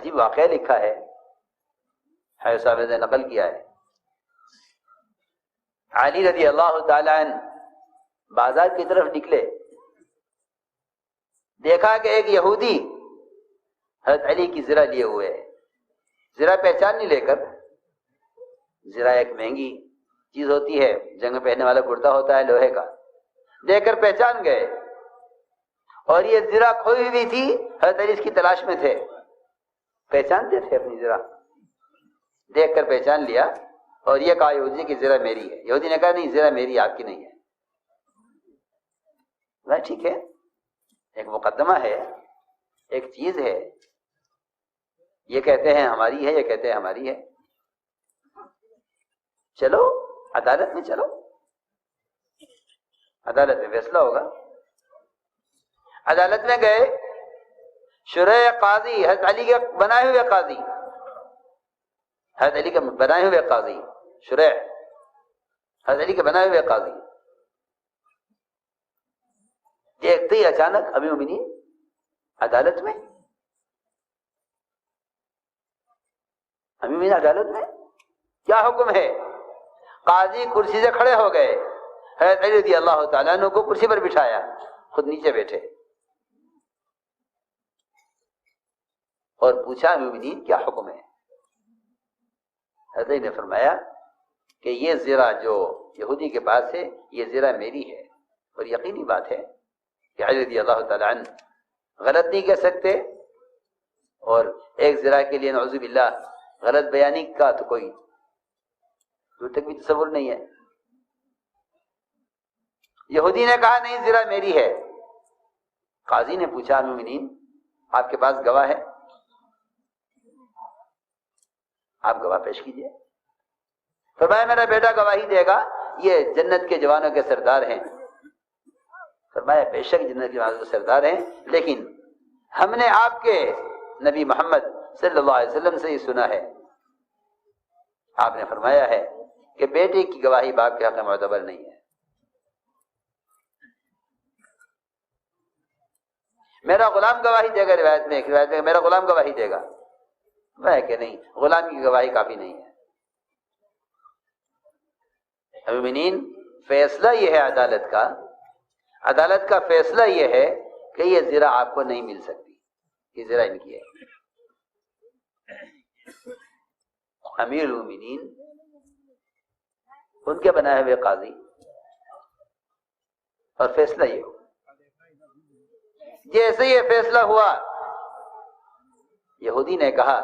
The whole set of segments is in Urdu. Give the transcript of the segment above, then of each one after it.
عجیب واقعہ لکھا ہے، حافظ صاحب نے نقل کیا ہے۔ علی رضی اللہ تعالی عنہ بازار کی طرف نکلے، دیکھا کہ ایک یہودی حضرت علی کی زرہ لیے ہوئے ہے۔ زرہ پہچان نہیں لے کر، زرہ ایک مہنگی چیز ہوتی ہے، جنگ میں پہننے والا کرتا ہوتا ہے لوہے کا، دیکھ کر پہچان گئے، اور یہ زرہ کھوئی ہوئی تھی، حضرت علی اس کی تلاش میں تھے، پہچانتے تھے اپنی زرہ، دیکھ کر پہچان لیا، اور یہ کہا یہودی کی زرہ میری ہے۔ یہودی نے کہا نہیں، زرہ میری، آپ کی نہیں ہے۔ ٹھیک ہے، ایک مقدمہ ہے، ایک چیز ہے، یہ کہتے ہیں ہماری ہے، یہ کہتے ہیں ہماری ہے، چلو عدالت میں، چلو عدالت میں فیصلہ ہوگا۔ عدالت میں گئے، شرح قاضی، حضرت علی کے بنائے ہوئے قاضی، حضرت علی کے بنائے ہوئے قاضی، شرح حضرت علی کے بنائے ہوئے قاضی، دیکھتے ہی اچانک امیر المومنین عدالت میں، امیر المومنین عدالت میں، کیا حکم ہے؟ قاضی کرسی سے کھڑے ہو گئے، حضرت علی رضی اللہ تعالیٰ عنہ کو کرسی پر بٹھایا، خود نیچے بیٹھے، اور پوچھا امیر المومنین کیا حکم ہے؟ حضرت علی نے فرمایا کہ یہ زرہ جو یہودی کے پاس ہے، یہ زرہ میری ہے، اور یقینی بات ہے کہ علی رضی اللہ تعالیٰ عنہ غلط نہیں کہہ سکتے، اور ایک زرہ کے لیے نعوذ باللہ غلط بیانی کا تو کوئی دور تک بھی تصور نہیں ہے۔ یہودی نے کہا نہیں، زرہ میری ہے۔ قاضی نے پوچھا امیر المومنین آپ کے پاس گواہ ہے؟ آپ گواہ پیش کیجئے۔ فرمایا میرا بیٹا گواہی دے گا، یہ جنت کے جوانوں کے سردار ہیں۔ فرمایا بے شک جنت کے جوانوں کے سردار ہیں، لیکن ہم نے آپ کے نبی محمد صلی اللہ علیہ وسلم سے یہ سنا ہے، آپ نے فرمایا ہے کہ بیٹے کی گواہی باپ کے حق میں معتبر نہیں ہے۔ میرا غلام گواہی دے گا، روایت میں میرا غلام گواہی دے گا، میں کہ نہیں، غلام کی گواہی کافی نہیں ہے۔ مومنین فیصلہ یہ ہے عدالت کا فیصلہ یہ ہے کہ یہ زرہ آپ کو نہیں مل سکتی، یہ زرہ ان کی ہے۔ امیر المومنین ان کے بنائے ہوئے قاضی، اور فیصلہ یہ ہو، جیسے یہ فیصلہ ہوا، یہودی نے کہا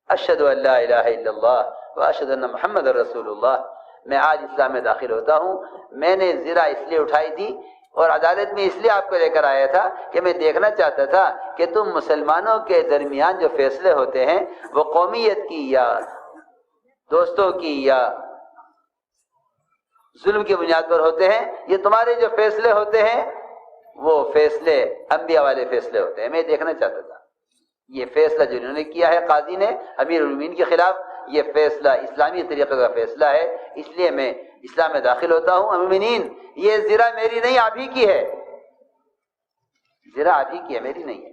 اشہد ان لا الہ الا اللہ واشہد ان محمد رسول اللہ، میں آج اسلام میں داخل ہوتا ہوں۔ میں نے زرہ اس لیے اٹھائی تھی اور عدالت میں اس لیے آپ کو لے کر آیا تھا کہ میں دیکھنا چاہتا تھا کہ تم مسلمانوں کے درمیان جو فیصلے ہوتے ہیں وہ قومیت کی یا دوستوں کی یا ظلم کی بنیاد پر ہوتے ہیں، یہ تمہارے جو فیصلے ہوتے ہیں وہ فیصلے انبیاء والے فیصلے ہوتے ہیں۔ میں دیکھنا چاہتا تھا یہ فیصلہ جو انہوں نے کیا ہے قاضی نے امیر المومنین کے خلاف، یہ فیصلہ اسلامی طریقے کا فیصلہ ہے، اس لیے میں اسلام میں داخل ہوتا ہوں۔ امیر المومنین یہ زرہ میری نہیں، آپ ہی کی ہے، زرہ آپ ہی کی ہے، میری نہیں ہے۔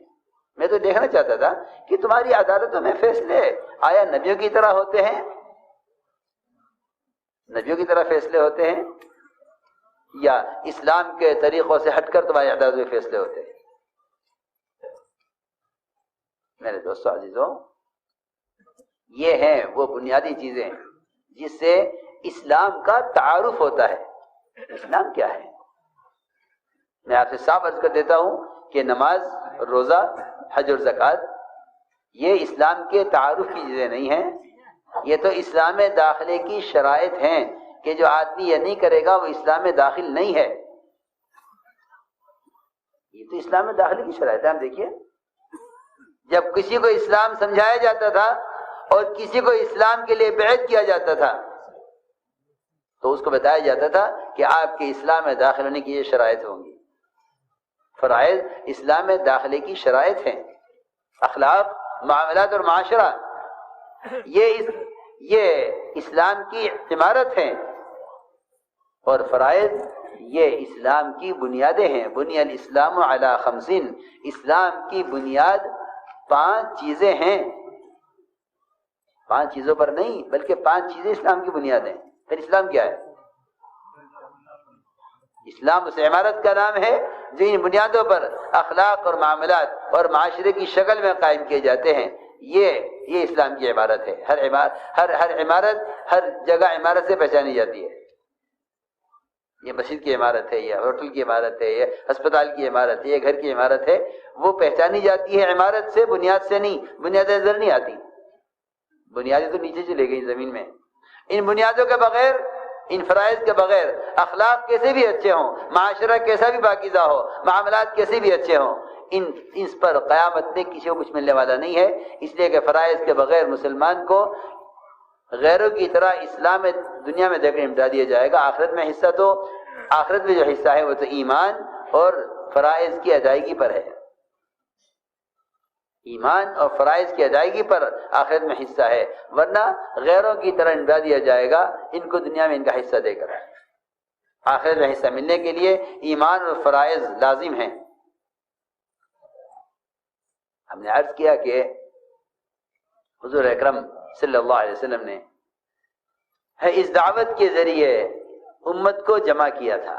میں تو دیکھنا چاہتا تھا کہ تمہاری عدالتوں میں فیصلے آیا نبیوں کی طرح ہوتے ہیں، نبیوں کی طرح فیصلے ہوتے ہیں، یا اسلام کے طریقوں سے ہٹ کر تمہاری عدالتوں میں فیصلے ہوتے ہیں۔ میرے دوستو عزیزوں، یہ ہیں وہ بنیادی چیزیں جس سے اسلام کا تعارف ہوتا ہے۔ اسلام کیا ہے؟ میں آپ سے صاف عرض کر دیتا ہوں کہ نماز، روزہ، حج اور زکوٰۃ یہ اسلام کے تعارف کی چیزیں نہیں ہیں، یہ تو اسلام میں داخلے کی شرائط ہیں کہ جو آدمی یہ نہیں کرے گا وہ اسلام میں داخل نہیں ہے۔ یہ تو اسلام میں داخلے کی شرائط ہے۔ ہم دیکھیے، جب کسی کو اسلام سمجھایا جاتا تھا اور کسی کو اسلام کے لیے بیعت کیا جاتا تھا تو اس کو بتایا جاتا تھا کہ آپ کے اسلام میں داخل ہونے کی یہ شرائط ہوں گی۔ فرائض اسلام میں داخلے کی شرائط ہیں، اخلاق، معاملات اور معاشرہ، یہ اسلام کی عمارت ہیں، اور فرائض یہ اسلام کی بنیادیں ہیں۔ بنی الاسلام علی خمس، اسلام کی بنیاد 5 چیزیں ہیں، 5 چیزوں پر نہیں بلکہ 5 چیزیں اسلام کی بنیاد ہیں۔ پھر اسلام کیا ہے؟ اسلام اس عمارت کا نام ہے جو ان بنیادوں پر اخلاق اور معاملات اور معاشرے کی شکل میں قائم کیے جاتے ہیں۔ یہ اسلام کی عمارت ہے۔ ہر عمارت ہر جگہ عمارت سے پہچانی جاتی ہے۔ یہ مسجد کی عمارت ہے، یہ ہوٹل کی عمارت ہے، یہ ہسپتال کی عمارت ہے، یہ گھر کی عمارت ہے، وہ پہچانی جاتی ہے عمارت سے، بنیاد سے نہیں۔ بنیادیں نظر نہیں آتی، بنیادیں تو نیچے چلے گئی زمین میں۔ ان بنیادوں کے بغیر، ان فرائض کے بغیر اخلاق کیسے بھی اچھے ہوں، معاشرہ کیسا بھی پاکیزہ ہو، معاملات کیسے بھی اچھے ہوں، اس پر قیامت میں کسی کو کچھ ملنے والا نہیں ہے۔ اس لیے کہ فرائض کے بغیر مسلمان کو غیروں کی طرح اسلام میں دنیا میں دیکھ نمٹا دیا جائے گا۔ آخرت میں جو حصہ ہے وہ تو ایمان اور فرائض کی ادائیگی پر ہے۔ ایمان اور فرائض کی ادائیگی پر آخرت میں حصہ ہے، ورنہ غیروں کی طرح نمٹا دیا جائے گا ان کو دنیا میں ان کا حصہ دے کر۔ آخرت میں حصہ ملنے کے لیے ایمان اور فرائض لازم ہیں۔ ہم نے عرض کیا کہ حضور اکرم صلی اللہ علیہ وسلم نے اس دعوت کے ذریعے امت کو جمع کیا تھا،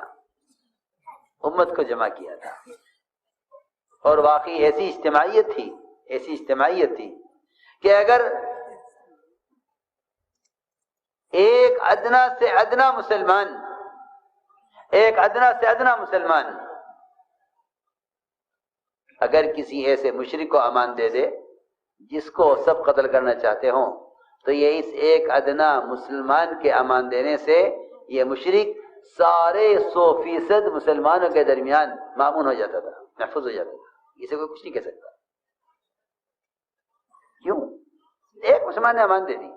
اور واقعی ایسی اجتماعیت تھی کہ اگر ایک ادنا سے ادنا مسلمان اگر کسی ایسے مشرک کو امان دے دے جس کو سب قتل کرنا چاہتے ہوں، تو یہ اس ایک ادنا مسلمان کے امان دینے سے یہ مشرک سارے 100% مسلمانوں کے درمیان مامون ہو جاتا تھا، محفوظ ہو جاتا تھا۔ اسے کوئی کچھ نہیں کہہ سکتا۔ کیوں؟ ایک مسلمان نے امان دے دی۔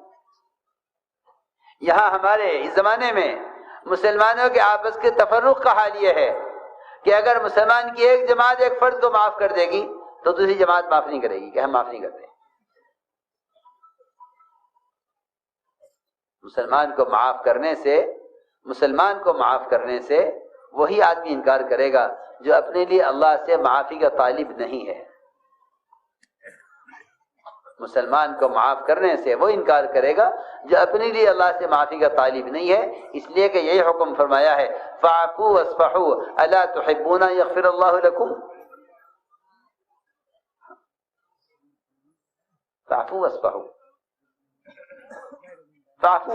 یہاں ہمارے اس زمانے میں مسلمانوں کے آپس کے تفرق کا حال یہ ہے کہ اگر مسلمان کی ایک جماعت ایک فرد کو معاف کر دے گی تو دوسری جماعت معاف نہیں کرے گی کہ ہم معاف نہیں کرتے۔ مسلمان کو معاف کرنے سے وہی آدمی انکار کرے گا جو اپنے لیے اللہ سے معافی کا طالب نہیں ہے۔ مسلمان کو معاف کرنے سے وہ انکار کرے گا جو اپنے لیے اللہ سے معافی کا طالب نہیں ہے، اس لیے کہ یہی حکم فرمایا ہے فاعفوا واصفحوا الا تحبون ان یغفر اللہ لکم۔ فاعفوا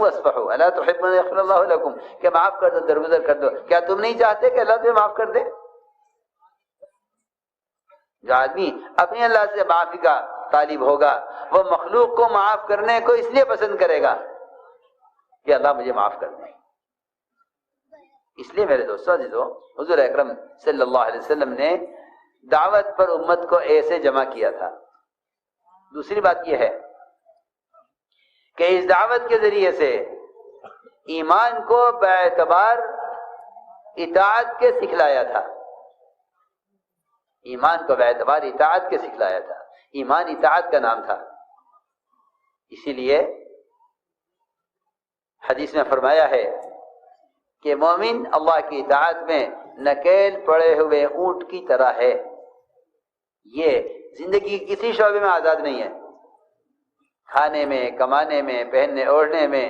واصفحوا الا تحبون ان یغفر اللہ لکم، کہ معاف کر دو، درگزر کر دو۔ کیا تم نہیں چاہتے کہ اللہ تمہیں معاف کر دے؟ جو آدمی اپنی اللہ سے معافی کا طالب ہوگا وہ مخلوق کو معاف کرنے کو اس لیے پسند کرے گا کہ اللہ مجھے معاف کر دے۔ اس لیے میرے دوستو عزیزو، حضور اکرم صلی اللہ علیہ وسلم نے دعوت پر امت کو ایسے جمع کیا تھا۔ دوسری بات یہ ہے کہ اس دعوت کے ذریعے سے ایمان کو باعتبار اطاعت کے سکھلایا تھا۔ ایمان کو باعتبار اطاعت کے سکھلایا تھا۔ ایمان اطاعت کا نام تھا۔ اسی لیے حدیث میں فرمایا ہے کہ مومن اللہ کی اطاعت میں نکیل پڑے ہوئے اونٹ کی طرح ہے۔ یہ زندگی کی کسی شعبے میں آزاد نہیں ہے، کھانے میں، کمانے میں، پہننے اوڑھنے میں،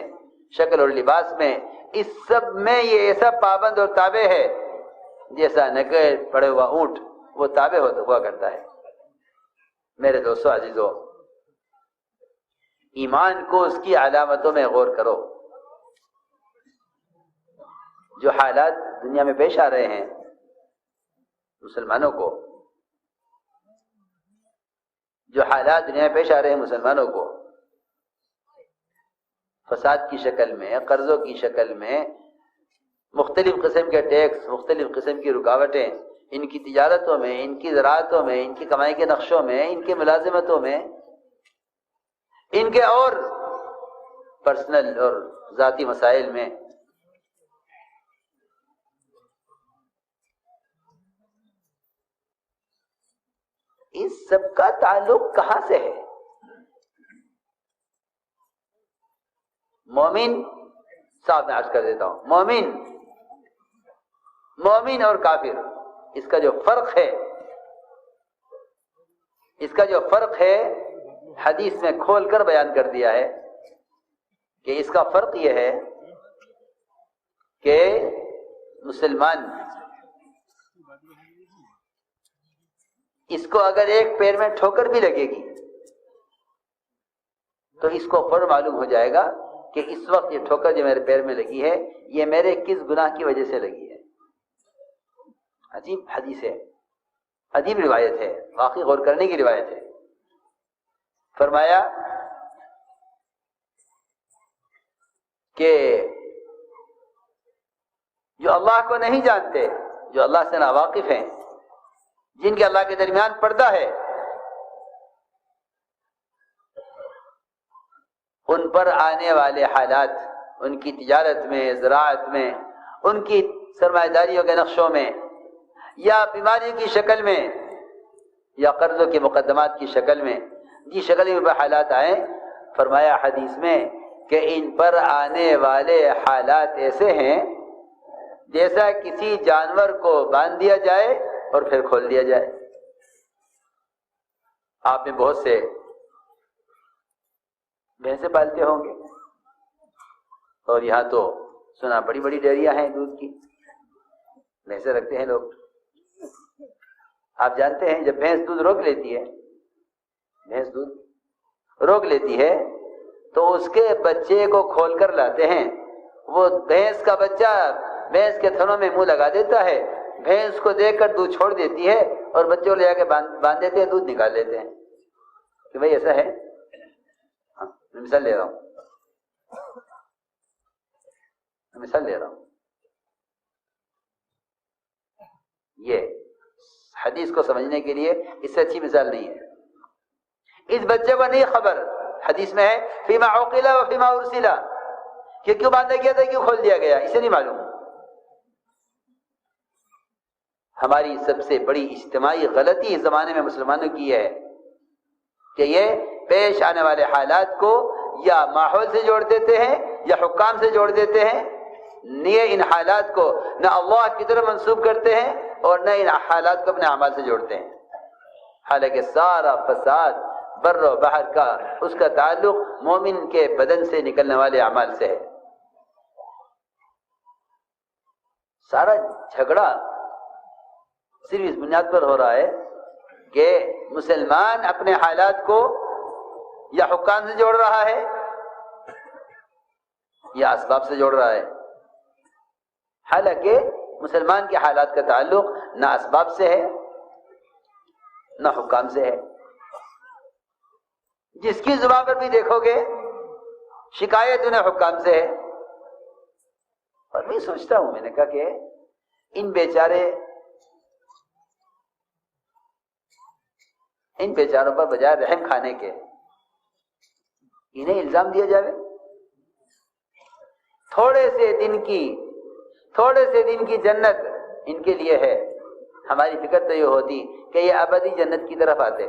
شکل اور لباس میں، اس سب میں یہ ایسا پابند اور تابع ہے جیسا نکیل پڑے ہوا اونٹ وہ تابع ہوا کرتا ہے۔ میرے دوستو عزیزو، ایمان کو اس کی علامتوں میں غور کرو۔ جو حالات دنیا میں پیش آ رہے ہیں مسلمانوں کو، فساد کی شکل میں، قرضوں کی شکل میں، مختلف قسم کے ٹیکس، مختلف قسم کی رکاوٹیں ان کی تجارتوں میں، ان کی زراعتوں میں، ان کی کمائی کے نقشوں میں، ان کی ملازمتوں میں، ان کے اور پرسنل اور ذاتی مسائل میں، اس سب کا تعلق کہاں سے ہے؟ مومن، صاحب میں عرض کر دیتا ہوں، مومن اور کافر، اس کا جو فرق ہے اس کا جو فرق ہے حدیث میں کھول کر بیان کر دیا ہے کہ اس کا فرق یہ ہے کہ مسلمان اس کو اگر ایک پیر میں ٹھوکر بھی لگے گی تو اس کو فوراً معلوم ہو جائے گا کہ اس وقت یہ ٹھوکر جو میرے پیر میں لگی ہے یہ میرے کس گناہ کی وجہ سے لگی ہے. عجیب حدیث ہے، عجیب روایت ہے، واقعی غور کرنے کی روایت ہے. فرمایا کہ جو اللہ کو نہیں جانتے، جو اللہ سے ناواقف ہیں، جن کے اللہ کے درمیان پردہ ہے، ان پر آنے والے حالات، ان کی تجارت میں، زراعت میں، ان کی سرمایہ داریوں کے نقشوں میں، یا بیماری کی شکل میں، یا قرضوں کے مقدمات کی شکل میں، جس شکل میں حالات آئیں، فرمایا حدیث میں کہ ان پر آنے والے حالات ایسے ہیں جیسا کسی جانور کو باندھ دیا جائے اور پھر کھول دیا جائے. آپ میں بہت سے بھینسیں پالتے ہوں گے، اور یہاں تو سنا بڑی بڑی ڈیریاں ہیں دودھ کی، بھینسیں رکھتے ہیں لوگ. آپ جانتے ہیں جب بھینس دودھ روک لیتی ہے، بھینس دودھ روک لیتی ہے تو اس کے بچے کو کھول کر لاتے ہیں. وہ بھینس کا بچہ بھینس کے تھنوں میں منہ لگا دیتا ہے، بھینس کو دیکھ کر دودھ چھوڑ دیتی ہے اور بچے کو لے جا کے باندھ دیتے ہیں، دودھ نکال لیتے ہیں. کہ بھئی ایسا ہے، میں مثال لے رہا ہوں، یہ حدیث کو سمجھنے کے لیے اس سے اچھی مثال نہیں ہے. اس بچے کو نہیں خبر، حدیث میں ہے فیما عقل و فیما ارسل، کہ کیوں باندھا گیا تھا، کیوں کھول دیا گیا، اسے نہیں معلوم. ہماری سب سے بڑی اجتماعی غلطی اس زمانے میں مسلمانوں کی ہے کہ یہ پیش آنے والے حالات کو یا ماحول سے جوڑ دیتے ہیں یا حکام سے جوڑ دیتے ہیں. یہ ان حالات کو نہ اللہ کی طرف منسوب کرتے ہیں اور نہ ان حالات کو اپنے اعمال سے جوڑتے ہیں. حالانکہ سارا فساد بر و بحر کا، اس کا تعلق مومن کے بدن سے نکلنے والے اعمال سے ہے. سارا جھگڑا صرف اس بنیاد پر ہو رہا ہے کہ مسلمان اپنے حالات کو یا حکام سے جوڑ رہا ہے یا اسباب سے جوڑ رہا ہے. حالانکہ مسلمان کے حالات کا تعلق نہ اسباب سے ہے نہ حکام سے ہے. جس کی زبان پر بھی دیکھو گے شکایت انہیں حکام سے ہے. اور میں سوچتا ہوں، میں نے کہا کہ ان بیچاروں پر بجائے رحم کھانے کے انہیں الزام دیا جائے. تھوڑے سے دن کی جنت ان کے لیے ہے. ہماری فکر تو یہ ہوتی کہ یہ ابدی جنت کی طرف آتے.